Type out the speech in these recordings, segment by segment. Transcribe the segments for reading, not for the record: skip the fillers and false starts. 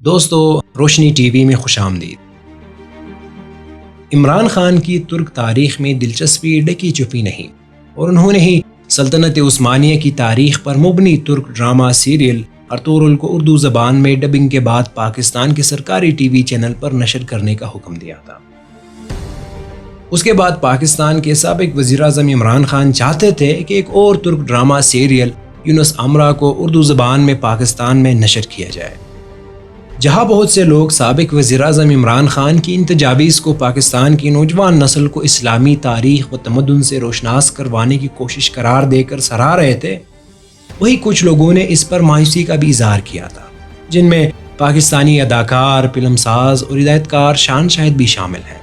دوستو، روشنی T V میں خوش آمدید۔ عمران خان کی ترک تاریخ میں دلچسپی ڈکی چھپی نہیں، اور انہوں نے ہی سلطنت عثمانیہ کی تاریخ پر مبنی ترک ڈرامہ سیریل ارطغرل کو اردو زبان میں ڈبنگ کے بعد پاکستان کے سرکاری ٹی وی چینل پر نشر کرنے کا حکم دیا تھا۔ اس کے بعد پاکستان کے سابق وزیر اعظم عمران خان چاہتے تھے کہ ایک اور ترک ڈرامہ سیریل یونس امرا کو اردو زبان میں پاکستان میں نشر کیا جائے۔ جہاں بہت سے لوگ سابق وزیر اعظم عمران خان کی ان تجاویز کو پاکستان کی نوجوان نسل کو اسلامی تاریخ و تمدن سے روشناس کروانے کی کوشش قرار دے کر سراہ رہے تھے، وہی کچھ لوگوں نے اس پر مایوسی کا بھی اظہار کیا تھا، جن میں پاکستانی اداکار، فلم ساز اور ہدایت کار شان شاہد بھی شامل ہیں۔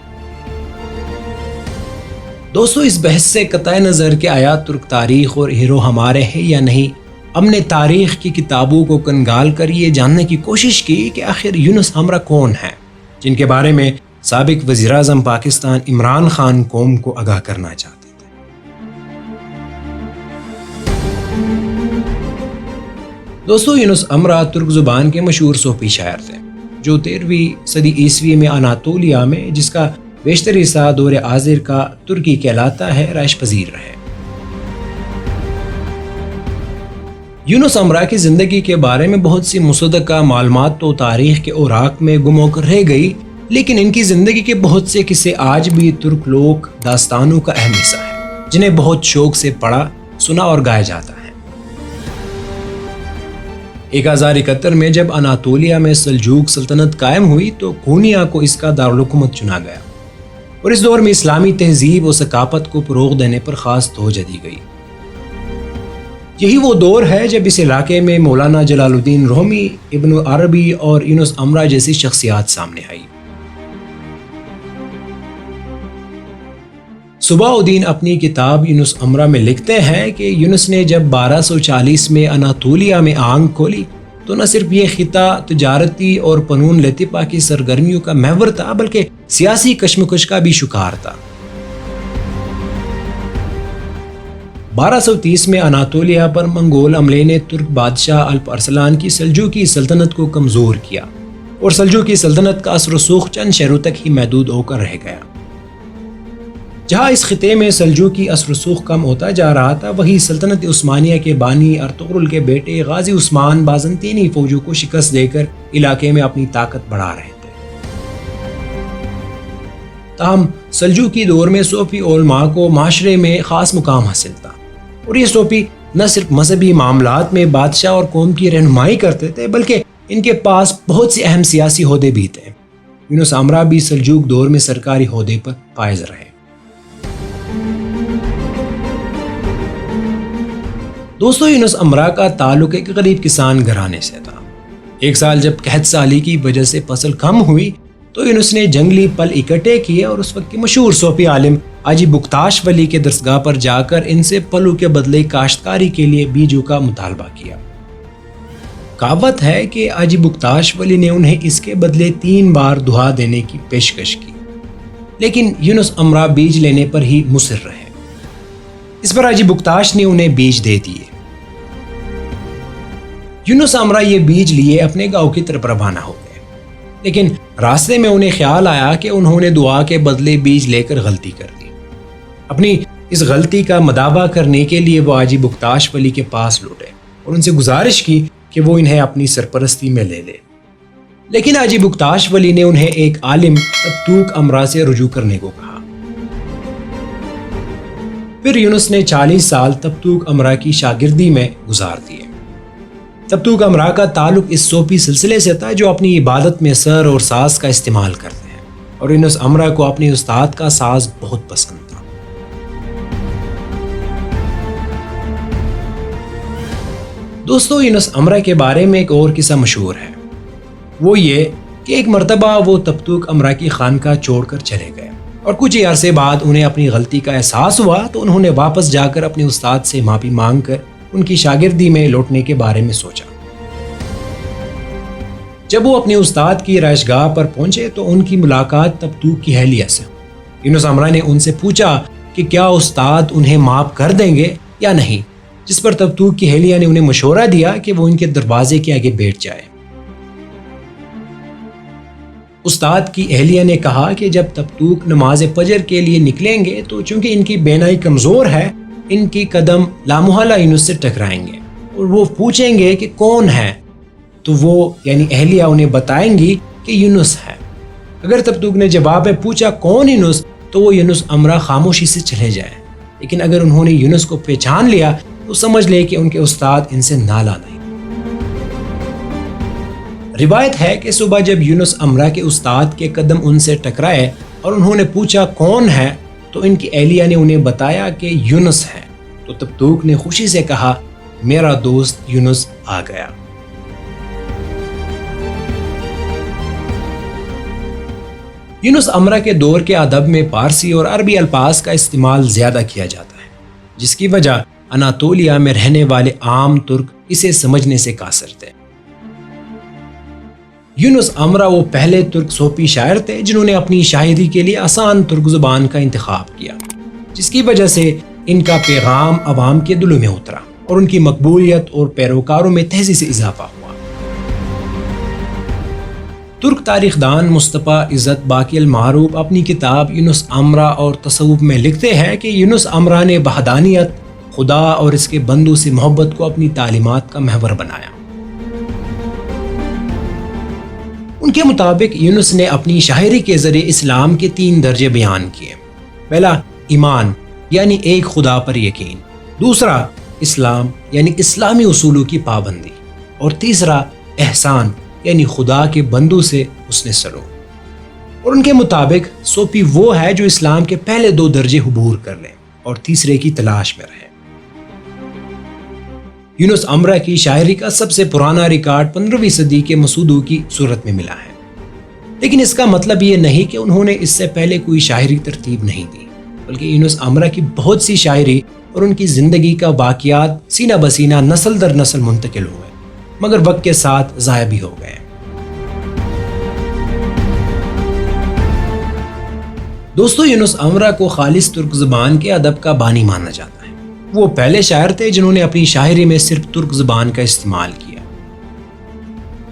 دوستو، اس بحث سے قطع نظر کہ آیا ترک تاریخ اور ہیرو ہمارے ہیں یا نہیں، ہم نے تاریخ کی کتابوں کو کنگال کر یہ جاننے کی کوشش کی کہ آخر یونس امرا کون ہیں، جن کے بارے میں سابق وزیر اعظم پاکستان عمران خان قوم کو آگاہ کرنا چاہتے تھے۔ دوستو، یونس امرا ترک زبان کے مشہور صوفی شاعر تھے، جو 13ویں صدی عیسوی میں اناطولیہ میں، جس کا بیشتر حصہ دور حاضر کا ترکی کہلاتا ہے، رہائش پذیر رہے۔ یونس امرا کی زندگی کے بارے میں بہت سی مصدقہ معلومات تو تاریخ کے اوراق میں گم ہو کر رہ گئی، لیکن ان کی زندگی کے بہت سے قصے آج بھی ترک لوک داستانوں کا اہم حصہ ہیں، جنہیں بہت شوق سے پڑھا، سنا اور گایا جاتا ہے۔ 1071 میں جب اناطولیہ میں سلجوق سلطنت قائم ہوئی تو کونیا کو اس کا دارالحکومت چنا گیا، اور اس دور میں اسلامی تہذیب و ثقافت کو فروغ دینے پر خاص توجہ دی گئی۔ یہی وہ دور ہے جب اس علاقے میں مولانا جلال الدین رومی، ابن عربی اور یونس امرا جیسی شخصیات سامنے آئی۔ صبح الدین اپنی کتاب یونس امرا میں لکھتے ہیں کہ یونس نے جب 1240 میں اناطولیہ میں آنکھ کھولی تو نہ صرف یہ خطہ تجارتی اور فنون لطیفہ کی سرگرمیوں کا محور تھا، بلکہ سیاسی کشمکش کا بھی شکار تھا۔ 1230 میں اناطولیہ پر منگول حملے نے ترک بادشاہ الپ ارسلان کی سلجوقی سلطنت کو کمزور کیا، اور سلجوقی سلطنت کا اثر و رسوخ چند شہروں تک ہی محدود ہو کر رہ گیا۔ جہاں اس خطے میں سلجوقی اثر و رسوخ کم ہوتا جا رہا تھا، وہی سلطنت عثمانیہ کے بانی ارطغرل کے بیٹے غازی عثمان بازنطینی فوجوں کو شکست دے کر علاقے میں اپنی طاقت بڑھا رہے تھے۔ تاہم سلجوقی دور میں صوفی علماء کو معاشرے میں خاص مقام حاصل تھا، اور یہ صوفی نہ صرف مذہبی معاملات میں بادشاہ اور قوم کی رہنمائی کرتے تھے، بلکہ ان کے پاس بہت سے اہم سیاسی عہدے بھی تھے۔ یونس امرا بھی سلجوق دور میں سرکاری عہدے پر فائز رہے۔ دوستو، یونس امرا کا تعلق ایک غریب کسان گھرانے سے تھا۔ ایک سال جب قحط سالی کی وجہ سے فصل کم ہوئی تو یونس نے جنگلی پھل اکٹھے کیے اور اس وقت کے مشہور صوفی عالم حاجی بکتاش ولی کے درسگاہ پر جا کر ان سے پھلوں کے بدلے کاشتکاری کے لیے بیجوں کا مطالبہ کیا۔ کہاوت ہے کہ حاجی بکتاش ولی نے انہیں اس کے بدلے 3 بار دعا دینے کی پیشکش کی، لیکن یونس امرا بیج لینے پر ہی مصر رہے۔ اس پر حاجی بکتاش نے انہیں بیج دے دیے۔ یونس امرا یہ بیج لیے اپنے گاؤں کی طرف روانہ ہو گئے، لیکن راستے میں انہیں خیال آیا کہ انہوں نے دعا کے بدلے بیج لے کر غلطی کر دی۔ اپنی اس غلطی کا مداوع کرنے کے لیے وہ حاجی بکتاش ولی کے پاس لوٹے اور ان سے گزارش کی کہ وہ انہیں اپنی سرپرستی میں لے لے، لیکن حاجی بکتاش ولی نے انہیں ایک عالم تبتوک امرا سے رجوع کرنے کو کہا۔ پھر یونس نے 40 سال تبتوک امرا کی شاگردی میں گزار دیے۔ تبتوک امرا کا تعلق اس صوفی سلسلے سے تھا جو اپنی عبادت میں سر اور ساز کا استعمال کرتے ہیں، اور یونس امرا کو اپنے استاد کا ساز بہت پسند تھا۔ دوستو، یونس امرا کے بارے میں ایک اور قصہ مشہور ہے۔ وہ یہ کہ ایک مرتبہ وہ تبتوک امرا کی خانقاہ چھوڑ کر چلے گئے، اور کچھ ہی عرصے بعد انہیں اپنی غلطی کا احساس ہوا تو انہوں نے واپس جا کر اپنے استاد سے معافی مانگ کر ان کی شاگردی میں لوٹنے کے بارے میں سوچا۔ جب وہ اپنے استاد کی رہائش گاہ پر پہنچے تو ان کی ملاقات تبتوک کی اہلیہ سے ہوئی۔ یونس امرا نے ان سے پوچھا کہ کیا استاد انہیں معاف کر دیں گے یا نہیں، جس پر تبتوک کی اہلیہ نے انہیں مشورہ دیا کہ وہ ان کے دروازے کے آگے بیٹھ جائے۔ استاد کی اہلیہ نے کہا کہ جب تبتوک نماز فجر کے لیے نکلیں گے تو چونکہ ان کی بینائی کمزور ہے، ان کی قدم لامحالہ یونس سے ٹکرائیں گے اور وہ پوچھیں گے کہ کون ہے، تو وہ یعنی اہلیہ انہیں بتائیں گی کہ یونس ہے۔ اگر تبتوک نے جواب میں پوچھا کون یونس، تو وہ یونس امرہ خاموشی سے چلے جائیں، لیکن اگر انہوں نے یونس کو پہچان لیا تو سمجھ لے کہ ان کے استاد ان سے نالا نہیں۔ روایت ہے کہ صبح جب یونس امرہ کے استاد کے قدم ان سے ٹکرائے اور انہوں نے پوچھا کون ہے، تو ان کی اہلیہ نے انہیں بتایا کہ یونس ہے، تو تبتوک نے خوشی سے کہا میرا دوست یونس آ گیا۔ یونس امرہ کے دور کے ادب میں پارسی اور عربی الفاظ کا استعمال زیادہ کیا جاتا ہے، جس کی وجہ اناطولیہ میں رہنے والے عام ترک اسے سمجھنے سے قاصر تھے۔ یونس امرہ وہ پہلے ترک صوفی شاعر تھے جنہوں نے اپنی شاعری کے لیے آسان ترک زبان کا انتخاب کیا، جس کی وجہ سے ان کا پیغام عوام کے دلوں میں اترا اور ان کی مقبولیت اور پیروکاروں میں تیزی سے اضافہ ہوا۔ ترک تاریخ دان مصطفیٰ عزت باقی المعروف اپنی کتاب یونس امرہ اور تصوف میں لکھتے ہیں کہ یونس امرہ نے وحدانیت، خدا اور اس کے بندوں سے محبت کو اپنی تعلیمات کا محور بنایا۔ ان کے مطابق یونس نے اپنی شاعری کے ذریعے اسلام کے 3 درجے بیان کیے۔ پہلا ایمان یعنی ایک خدا پر یقین، دوسرا اسلام یعنی اسلامی اصولوں کی پابندی، اور تیسرا احسان یعنی خدا کے بندوں سے حسن سلوک۔ اور ان کے مطابق صوفی وہ ہے جو اسلام کے پہلے 2 درجے عبور کر لیں اور تیسرے کی تلاش میں رہے۔ یونس امرہ کی شاعری کا سب سے پرانا ریکارڈ 15ویں صدی کے مسودوں کی صورت میں ملا ہے، لیکن اس کا مطلب یہ نہیں کہ انہوں نے اس سے پہلے کوئی شاعری ترتیب نہیں دی، بلکہ یونس امرہ کی بہت سی شاعری اور ان کی زندگی کا واقعات سینہ بسینہ نسل در نسل منتقل ہوئے، مگر وقت کے ساتھ ضائع بھی ہو گئے۔ دوستو، یونس امرہ کو خالص ترک زبان کے ادب کا بانی مانا جاتا ہے۔ وہ پہلے شاعر تھے جنہوں نے اپنی شاعری میں صرف ترک زبان کا استعمال کیا۔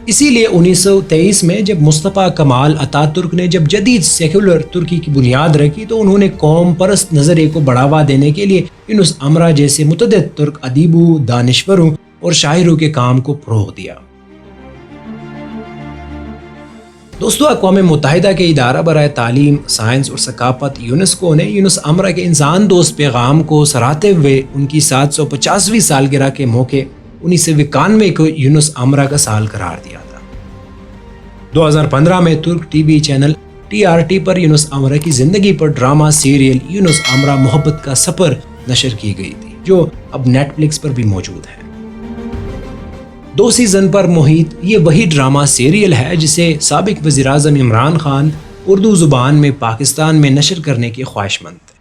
اسی لیے 1923 میں جب مصطفیٰ کمال اتا ترک نے جب جدید سیکولر ترکی کی بنیاد رکھی تو انہوں نے قوم پرست نظریے کو بڑھاوا دینے کے لیے یونس امرہ جیسے متعدد ترک ادیبوں، دانشوروں اور شاعروں کے کام کو فروغ دیا۔ دوستو، اقوام متحدہ کے ادارہ برائے تعلیم، سائنس اور ثقافت یونیسکو نے یونس امرہ کے انسان دوست پیغام کو سراہتے ہوئے ان کی 750ویں سالگرہ کے موقع 1991 کو یونس امرہ کا سال قرار دیا تھا۔ 2015 میں ترک ٹی وی چینل TRT پر یونس امرہ کی زندگی پر ڈرامہ سیریل یونس امرہ محبت کا سفر نشر کی گئی تھی، جو اب نیٹ فلکس پر بھی موجود ہے۔ 2 سیزن پر محیط یہ وہی ڈرامہ سیریل ہے جسے سابق وزیر اعظم عمران خان اردو زبان میں پاکستان میں نشر کرنے کے خواہش مند تھے۔